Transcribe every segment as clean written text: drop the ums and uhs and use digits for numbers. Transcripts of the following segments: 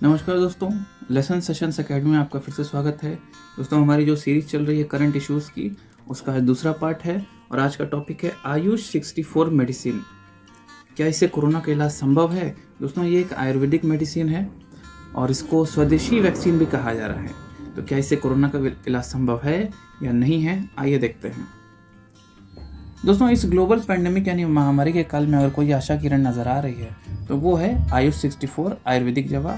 नमस्कार दोस्तों, lesson sessions academy में आपका फिर से स्वागत है। दोस्तों, हमारी जो सीरीज़ चल रही है करंट इश्यूज़ की, उसका दूसरा पार्ट है और आज का टॉपिक है आयुष 64 मेडिसिन। क्या इससे कोरोना का इलाज संभव है? दोस्तों, ये एक आयुर्वेदिक मेडिसिन है और इसको स्वदेशी वैक्सीन भी कहा जा रहा है। तो क्या इससे कोरोना का इलाज संभव है या नहीं है, आइए देखते हैं। दोस्तों, इस ग्लोबल पैंडेमिक यानी महामारी के काल में अगर कोई आशा किरण नज़र आ रही है तो वो है आयुष 64 आयुर्वेदिक दवा,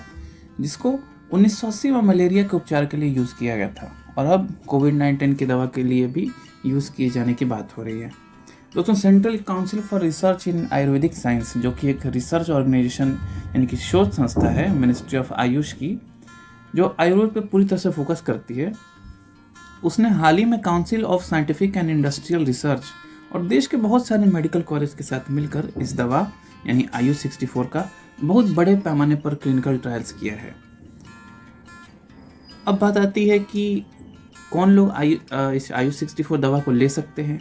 जिसको 1980 में मलेरिया के उपचार के लिए यूज़ किया गया था और अब कोविड-19 की दवा के लिए भी यूज़ किए जाने की बात हो रही है। दोस्तों, central council for research in Ayurvedic science, जो कि एक रिसर्च ऑर्गेनाइजेशन यानी कि शोध संस्था है मिनिस्ट्री ऑफ आयुष की, जो आयुर्वेद पर पूरी तरह से फोकस करती है, उसने हाल ही में council of scientific and industrial research और देश के बहुत सारे मेडिकल कॉलेज के साथ मिलकर इस दवा यानी आयुष 64 का बहुत बड़े पैमाने पर क्लिनिकल ट्रायल्स किया है। अब बात आती है कि कौन लोग इस आयुष 64 दवा को ले सकते हैं।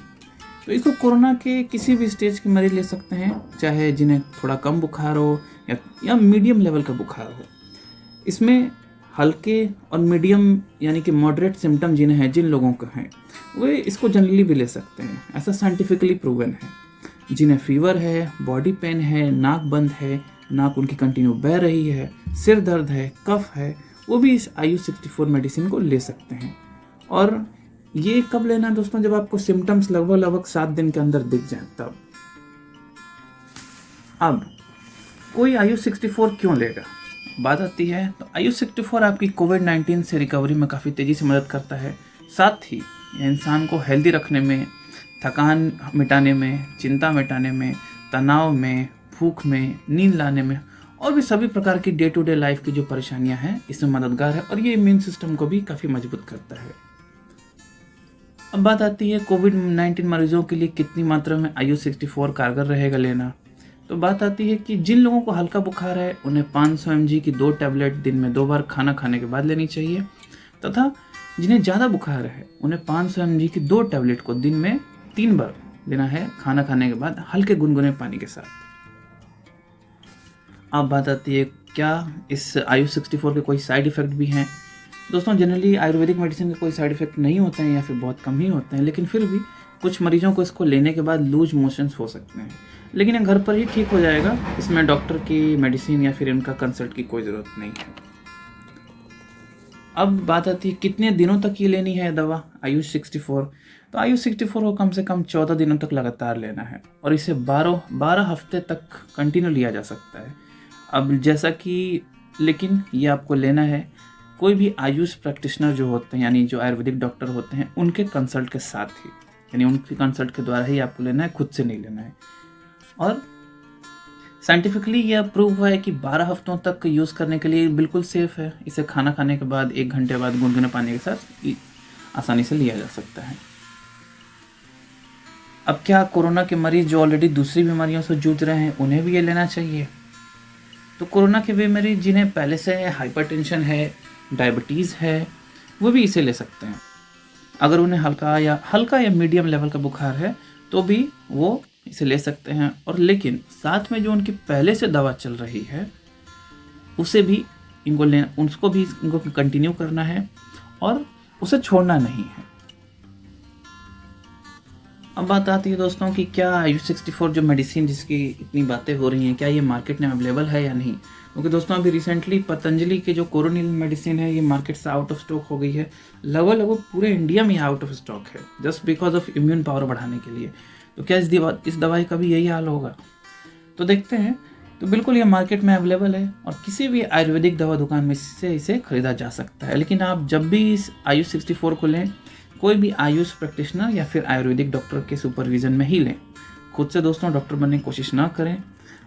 तो इसको कोरोना के किसी भी स्टेज के मरीज ले सकते हैं, चाहे जिन्हें थोड़ा कम बुखार हो या मीडियम लेवल का बुखार हो। इसमें हल्के और मीडियम यानी कि मॉडरेट सिम्टम जिन लोगों को हैं, वे इसको जनरली भी ले सकते हैं। ऐसा साइंटिफिकली प्रूवन है। जिन्हें फीवर है, बॉडी पेन है, नाक बंद है, नाक उनकी कंटिन्यू बह रही है, सिर दर्द है, कफ है, वो भी इस आयुष 64 मेडिसिन को ले सकते हैं। और ये कब लेना है दोस्तों? जब आपको सिम्टम्स लगभग 7 दिन के अंदर दिख जाए तब। अब कोई आयुष 64 क्यों लेगा? बात आती है तो आयुष 64 आपकी कोविड-19 से रिकवरी में काफ़ी तेज़ी से मदद करता है। साथ ही इंसान को हेल्दी रखने में, थकान मिटाने में, चिंता मिटाने में, तनाव में, भूख में, नींद लाने में और भी सभी प्रकार की डे टू डे लाइफ की जो परेशानियां हैं, इसमें मददगार है और ये इम्यून सिस्टम को भी काफ़ी मजबूत करता है। अब बात आती है कोविड-19 मरीजों के लिए कितनी मात्रा में आयुष 64 कारगर रहेगा लेना। तो बात आती है कि जिन लोगों को हल्का बुखार है उन्हें 500 mg की 2 टैबलेट दिन में 2 बार खाना खाने के बाद लेनी चाहिए, तथा जिन्हें ज़्यादा बुखार है उन्हें 500 mg की 2 टैबलेट को दिन में 3 बार लेना है खाना खाने के बाद हल्के गुनगुने पानी के साथ। अब बात आती है क्या इस आयुष 64 के कोई साइड इफ़ेक्ट भी हैं। दोस्तों, जनरली आयुर्वेदिक मेडिसिन के कोई साइड इफ़ेक्ट नहीं होते हैं या फिर बहुत कम ही होते हैं, लेकिन फिर भी कुछ मरीजों को इसको लेने के बाद लूज मोशंस हो सकते हैं, लेकिन ये घर पर ही ठीक हो जाएगा। इसमें डॉक्टर की मेडिसिन या फिर इनका कंसल्ट की कोई ज़रूरत नहीं है। अब बात आती है कितने दिनों तक ये लेनी है दवा आयुष 64। तो आयुष 64 को कम से कम 14 दिनों तक लगातार लेना है और इसे 12 हफ्ते तक कंटिन्यू लिया जा सकता है। अब जैसा कि लेकिन ये आपको लेना है कोई भी आयुष प्रैक्टिशनर जो होते हैं यानी जो आयुर्वेदिक डॉक्टर होते हैं उनके कंसल्ट के साथ ही, यानी उनके कंसल्ट के द्वारा ही आपको लेना है, खुद से नहीं लेना है। और साइंटिफिकली यह प्रूव हुआ है कि 12 हफ्तों तक यूज़ करने के लिए बिल्कुल सेफ़ है। इसे खाना खाने के बाद 1 घंटे बाद गुनगुने पानी के साथ आसानी से लिया जा सकता है। अब क्या कोरोना के मरीज जो ऑलरेडी दूसरी बीमारियों से जूझ रहे हैं उन्हें भी ये लेना चाहिए? तो कोरोना के वे मरीज जिन्हें पहले से हाइपरटेंशन है, डायबिटीज़ है, वो भी इसे ले सकते हैं। अगर उन्हें हल्का या मीडियम लेवल का बुखार है तो भी वो इसे ले सकते हैं। और लेकिन साथ में जो उनकी पहले से दवा चल रही है उसे भी उसको भी इनको कंटिन्यू करना है और उसे छोड़ना नहीं है। अब बात आती है दोस्तों कि क्या आयुष 64 जो मेडिसिन जिसकी इतनी बातें हो रही हैं, क्या ये मार्केट में अवेलेबल है या नहीं? क्योंकि दोस्तों अभी रिसेंटली पतंजलि के जो कोरोनिल मेडिसिन है ये मार्केट से आउट ऑफ स्टॉक हो गई है। लगभग पूरे इंडिया में आउट ऑफ स्टॉक है, just because of immune power बढ़ाने के लिए। तो क्या इस दवाई का भी यही हाल होगा? तो देखते हैं। तो बिल्कुल ये मार्केट में अवेलेबल है और किसी भी आयुर्वेदिक दवा दुकान में से इसे खरीदा जा सकता है। लेकिन आप जब भी इस आयुष 64 को लें, कोई भी आयुष प्रैक्टिशनर या फिर आयुर्वेदिक डॉक्टर के सुपरविज़न में ही लें। खुद से दोस्तों डॉक्टर बनने की कोशिश ना करें।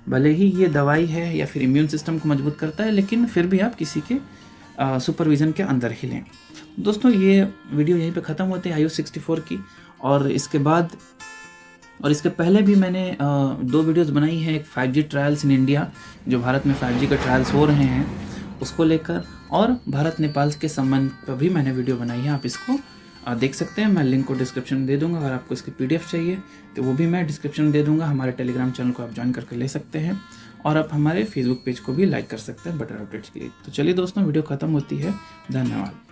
भले ही ये दवाई है या फिर इम्यून सिस्टम को मजबूत करता है, लेकिन फिर भी आप किसी के सुपरविज़न के अंदर ही लें। दोस्तों, ये वीडियो यहीं पे ख़त्म होती है आयुष 64 की। और इसके पहले भी मैंने 2 वीडियोस बनाई हैं। एक 5G ट्रायल्स इन इंडिया, जो भारत में 5G के ट्रायल्स हो रहे हैं उसको लेकर, और भारत नेपाल के संबंध पर भी मैंने वीडियो बनाई है। आप इसको देख सकते हैं। मैं लिंक को डिस्क्रिप्शन में दे दूंगा। अगर आपको इसकी PDF चाहिए तो वो भी मैं डिस्क्रिप्शन में दे दूंगा। हमारे टेलीग्राम चैनल को आप ज्वाइन करके ले सकते हैं। और आप हमारे फेसबुक पेज को भी लाइक कर सकते हैं बेटर अपडेट्स के लिए। तो चलिए दोस्तों, वीडियो ख़त्म होती है। धन्यवाद।